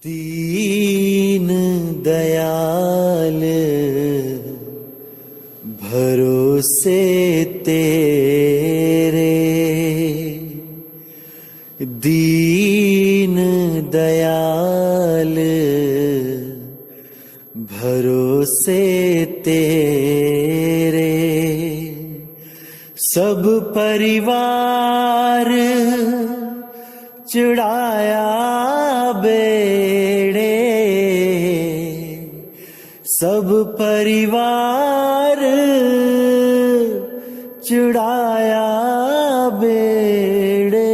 दीन दयाल भरोसे तेरे, दीन दयाल भरोसे तेरे, सब परिवार चढ़ाया बेड़े, सब परिवार चढ़ाया बेड़े,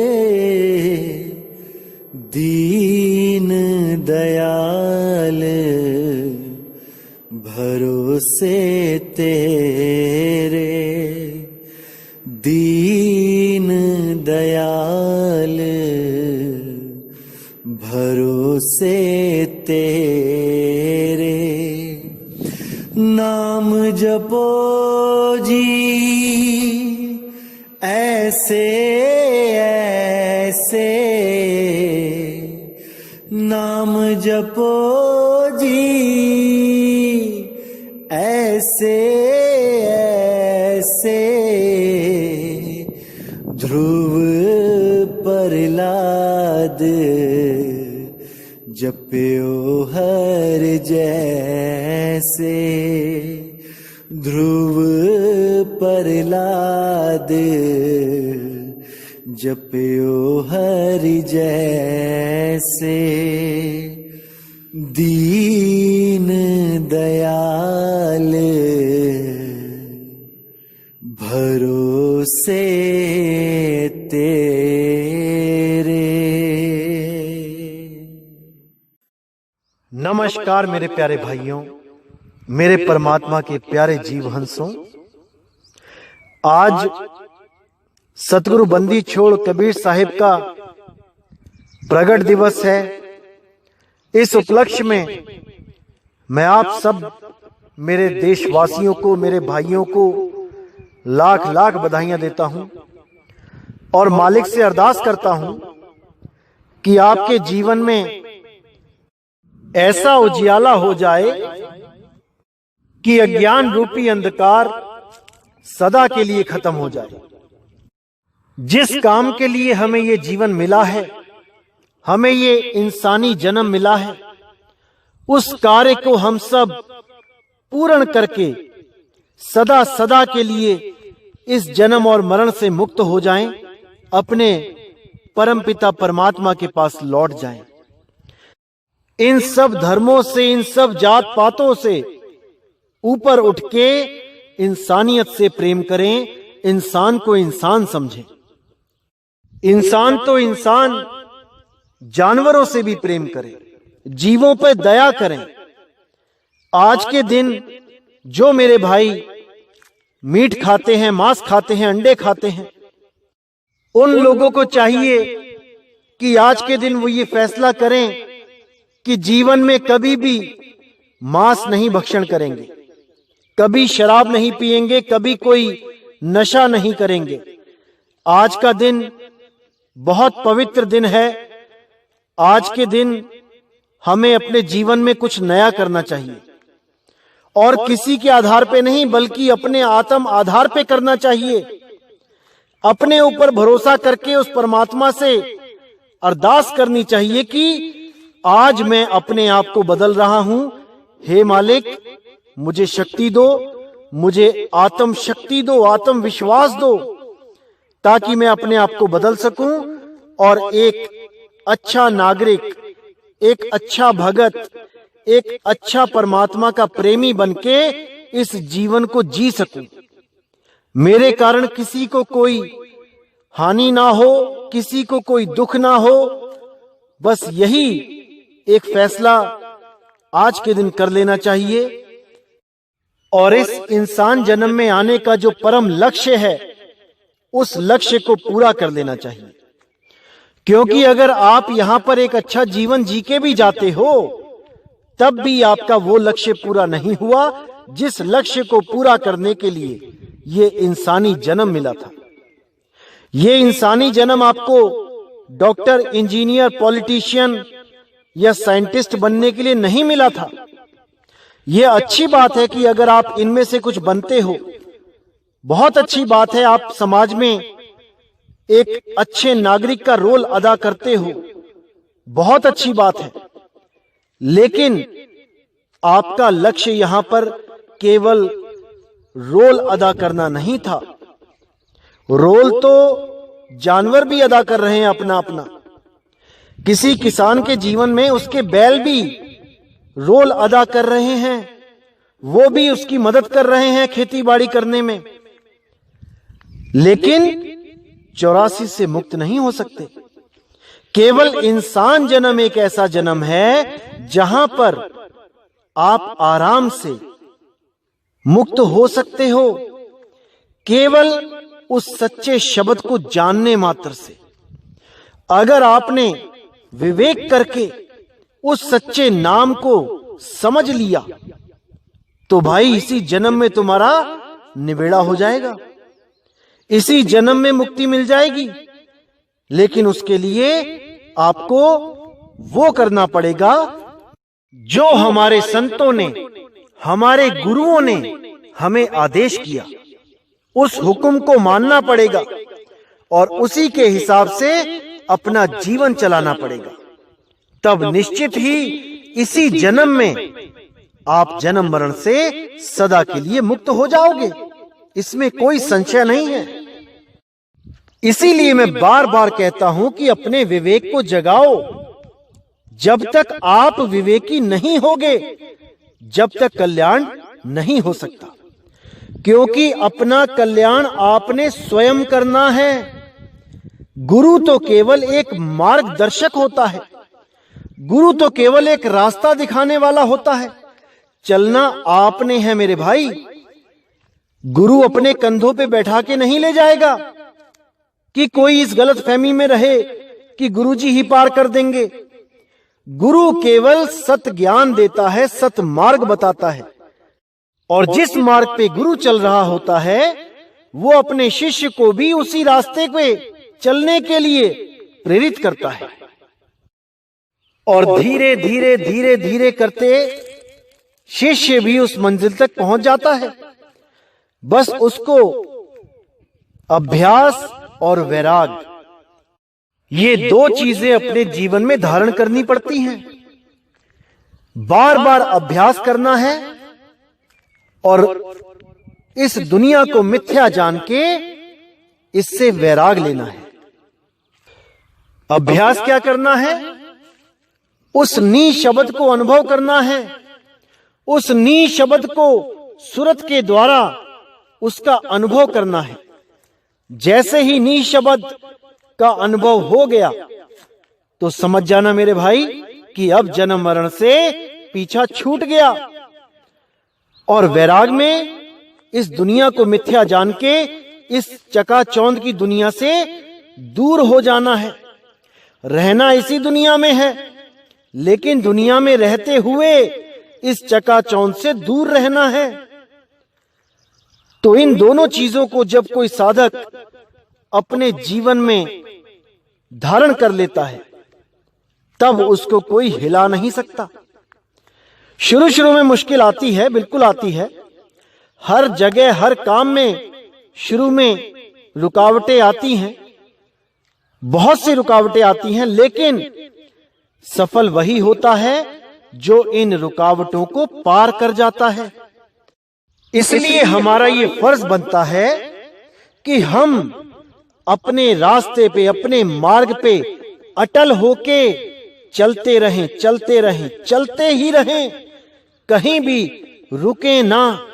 दीन दयाल भरोसे तेरे, दीन दयाल भरोसे तेरे। नाम जपो जी ऐसे ऐसे, नाम जपो जी ऐसे ऐसे, ध्रुव प्रहलाद जप्यो हर जैसे, ध्रुव प्रहलाद जप्यो हर जैसे, दीन दयाल भरोसे तेरे। नमस्कार मेरे प्यारे भाइयों, मेरे परमात्मा के प्यारे जीव हंसों। आज सतगुरु बंदी छोड़ कबीर साहिब का प्रगट दिवस है। इस उपलक्ष्य में मैं आप सब मेरे देशवासियों को, मेरे भाइयों को लाख लाख बधाइयां देता हूं और मालिक से अरदास करता हूं कि आपके जीवन में ऐसा उजियाला हो जाए कि अज्ञान रूपी अंधकार सदा के लिए खत्म हो जाए। जिस काम के लिए हमें ये जीवन मिला है, हमें ये इंसानी जन्म मिला है, उस कार्य को हम सब पूर्ण करके सदा सदा के लिए इस जन्म और मरण से मुक्त हो जाएं, अपने परमपिता परमात्मा के पास लौट जाएं। इन सब धर्मों से, इन सब जात पातों से ऊपर उठ के इंसानियत से प्रेम करें, इंसान को इंसान समझें। इंसान तो इंसान, जानवरों से भी प्रेम करें, जीवों पर दया करें। आज के दिन जो मेरे भाई मीट खाते हैं, मांस खाते हैं, अंडे खाते हैं, उन लोगों को चाहिए कि आज के दिन वो ये फैसला करें कि जीवन में कभी भी मांस नहीं भक्षण करेंगे, कभी शराब नहीं पिएंगे, कभी कोई नशा नहीं करेंगे। आज का दिन बहुत पवित्र दिन है। आज के दिन हमें अपने जीवन में कुछ नया करना चाहिए और किसी के आधार पे नहीं, बल्कि अपने आत्म आधार पे करना चाहिए। अपने ऊपर भरोसा करके उस परमात्मा से अरदास करनी चाहिए कि आज मैं अपने आप को बदल रहा हूं। हे मालिक, मुझे शक्ति दो, मुझे आत्म शक्ति दो, आत्म विश्वास दो, ताकि मैं अपने आप को बदल सकूं और एक अच्छा नागरिक, एक अच्छा भगत, एक अच्छा परमात्मा का प्रेमी बनके इस जीवन को जी सकूं। मेरे कारण किसी को कोई हानि ना हो, किसी को कोई दुख ना हो, बस यही एक फैसला आज के दिन कर लेना चाहिए। और इस इंसान जन्म में आने का जो परम लक्ष्य है, उस लक्ष्य को पूरा कर लेना चाहिए। क्योंकि अगर आप यहां पर एक अच्छा जीवन जी के भी जाते हो, तब भी आपका वो लक्ष्य पूरा नहीं हुआ जिस लक्ष्य को पूरा करने के लिए ये इंसानी जन्म मिला था। ये इंसानी जन्म आपको डॉक्टर, इंजीनियर, पॉलिटिशियन या साइंटिस्ट बनने के लिए नहीं मिला था। यह अच्छी बात है कि अगर आप इनमें से कुछ बनते हो, बहुत अच्छी बात है, आप समाज में एक अच्छे नागरिक का रोल अदा करते हो, बहुत अच्छी बात है। लेकिन आपका लक्ष्य यहां पर केवल रोल अदा करना नहीं था। रोल तो जानवर भी अदा कर रहे हैं अपना अपना। किसी किसान के जीवन में उसके बैल भी रोल अदा कर रहे हैं, वो भी उसकी मदद कर रहे हैं खेती बाड़ी करने में। लेकिन 84 से मुक्त नहीं हो सकते। केवल इंसान जन्म एक ऐसा जन्म है जहां पर आप आराम से मुक्त हो सकते हो, केवल उस सच्चे शब्द को जानने मात्र से। अगर आपने विवेक करके उस सच्चे नाम को समझ लिया तो भाई इसी जन्म में तुम्हारा निबेड़ा हो जाएगा, इसी जन्म में मुक्ति मिल जाएगी। लेकिन उसके लिए आपको वो करना पड़ेगा जो हमारे संतों ने, हमारे गुरुओं ने हमें आदेश किया। उस हुक्म को मानना पड़ेगा और उसी के हिसाब से अपना जीवन चलाना पड़ेगा। तब निश्चित ही इसी जन्म में आप जन्म मरण से सदा के लिए मुक्त हो जाओगे, इसमें कोई संशय नहीं है। इसीलिए मैं बार बार कहता हूं कि अपने विवेक को जगाओ। जब तक आप विवेकी नहीं होगे, जब तक कल्याण नहीं हो सकता। क्योंकि अपना कल्याण आपने स्वयं करना है। गुरु तो केवल एक मार्गदर्शक होता है, गुरु तो केवल एक रास्ता दिखाने वाला होता है। चलना आपने है मेरे भाई। गुरु अपने कंधों पे बैठा के नहीं ले जाएगा कि कोई इस गलत फहमी में रहे कि गुरुजी ही पार कर देंगे। गुरु केवल सत ज्ञान देता है, सत मार्ग बताता है। और जिस मार्ग पे गुरु चल रहा होता है वो अपने शिष्य को भी उसी रास्ते पे चलने के लिए प्रेरित करता है। और धीरे धीरे धीरे धीरे करते शिष्य भी उस मंजिल तक पहुंच जाता है। बस उसको अभ्यास और वैराग, ये दो चीजें अपने जीवन में धारण करनी पड़ती हैं। बार बार अभ्यास करना है और इस दुनिया को मिथ्या जान के इससे वैराग लेना है। अभ्यास क्या करना है? उस नी शब्द को अनुभव करना है। उस नी शब्द को सुरत के द्वारा उसका अनुभव करना है। जैसे ही नी शब्द का अनुभव हो गया तो समझ जाना मेरे भाई कि अब जन्म मरण से पीछा छूट गया। और वैराग में इस दुनिया को मिथ्या जान के इस चकाचौंध की दुनिया से दूर हो जाना है। रहना इसी दुनिया में है, लेकिन दुनिया में रहते हुए इस चकाचौंध से दूर रहना है। तो इन दोनों चीजों को जब कोई साधक अपने जीवन में धारण कर लेता है तब उसको कोई हिला नहीं सकता। शुरू शुरू में मुश्किल आती है, बिल्कुल आती है। हर जगह हर काम में शुरू में रुकावटें आती हैं, बहुत सी रुकावटें आती हैं, लेकिन सफल वही होता है जो इन रुकावटों को पार कर जाता है। इसलिए हमारा ये फर्ज बनता है कि हम अपने रास्ते पे, अपने मार्ग पे अटल होके चलते रहें, चलते रहें, चलते ही रहें, कहीं भी रुके ना।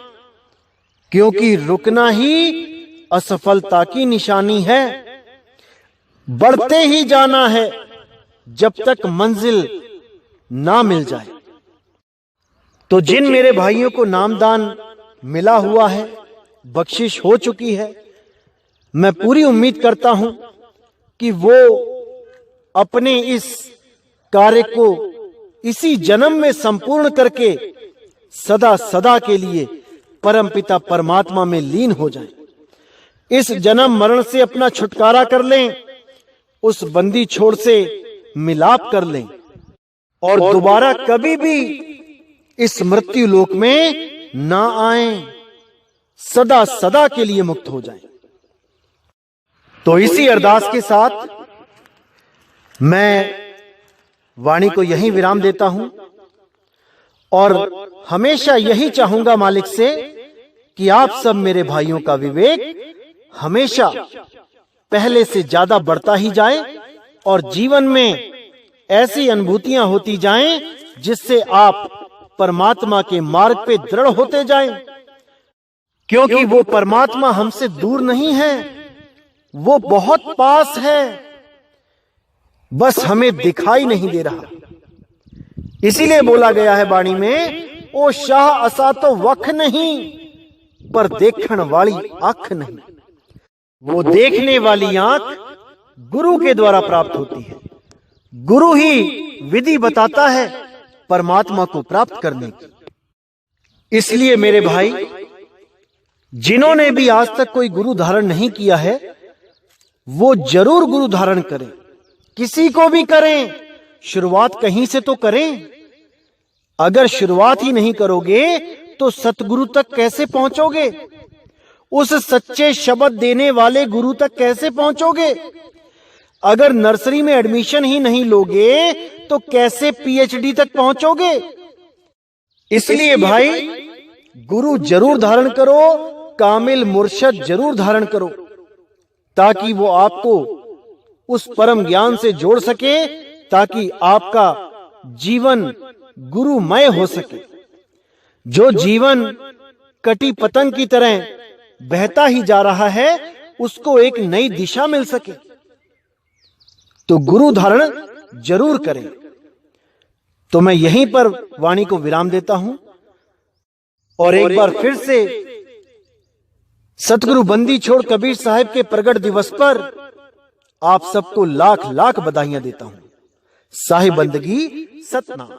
क्योंकि रुकना ही असफलता की निशानी है। बढ़ते ही जाना है जब तक मंजिल ना मिल जाए। तो जिन मेरे भाइयों को नामदान मिला हुआ है, बख्शिश हो चुकी है, मैं पूरी उम्मीद करता हूं कि वो अपने इस कार्य को इसी जन्म में संपूर्ण करके सदा सदा के लिए परमपिता परमात्मा में लीन हो जाएं। इस जन्म मरण से अपना छुटकारा कर लें, उस बंदी छोड़ से मिलाप कर लें। और दोबारा कभी भी इस मृत्यु लोक में ना आए, सदा सदा के लिए मुक्त हो जाएं। तो इसी अरदास के साथ मैं वाणी को यहीं विराम देता हूं और हमेशा यही चाहूंगा मालिक से कि आप सब मेरे भाइयों का विवेक हमेशा पहले से ज्यादा बढ़ता ही जाए और जीवन में ऐसी अनुभूतियां होती जाएं जिससे आप परमात्मा के मार्ग पे दृढ़ होते जाएं, क्योंकि वो परमात्मा हमसे दूर नहीं है, वो बहुत पास है, बस हमें दिखाई नहीं दे रहा। इसीलिए बोला गया है वाणी में, ओ शाह असा तो वख नहीं पर देखण वाली आंख नहीं। वो देखने वाली आंख गुरु के द्वारा प्राप्त होती है। गुरु ही विधि बताता है परमात्मा को प्राप्त करने की। इसलिए मेरे भाई, जिन्होंने भी आज तक कोई गुरु धारण नहीं किया है, वो जरूर गुरु धारण करें। किसी को भी करें, शुरुआत कहीं से तो करें। अगर शुरुआत ही नहीं करोगे तो सतगुरु तक कैसे पहुंचोगे? उस सच्चे शब्द देने वाले गुरु तक कैसे पहुंचोगे? अगर नर्सरी में एडमिशन ही नहीं लोगे तो कैसे पीएचडी तक पहुंचोगे? इसलिए भाई, गुरु जरूर धारण करो, कामिल मुर्शद जरूर धारण करो, ताकि वो आपको उस परम ज्ञान से जोड़ सके, ताकि आपका जीवन गुरुमय हो सके। जो जीवन कटी पतंग की तरह बहता ही जा रहा है, उसको एक नई दिशा मिल सके। तो गुरु धारण जरूर करें। तो मैं यहीं पर वाणी को विराम देता हूं और एक बार फिर से सतगुरु बंदी छोड़ कबीर साहब के प्रगट दिवस पर आप सबको लाख लाख बधाइयां देता हूं। साहिब बंदगी सतनाम।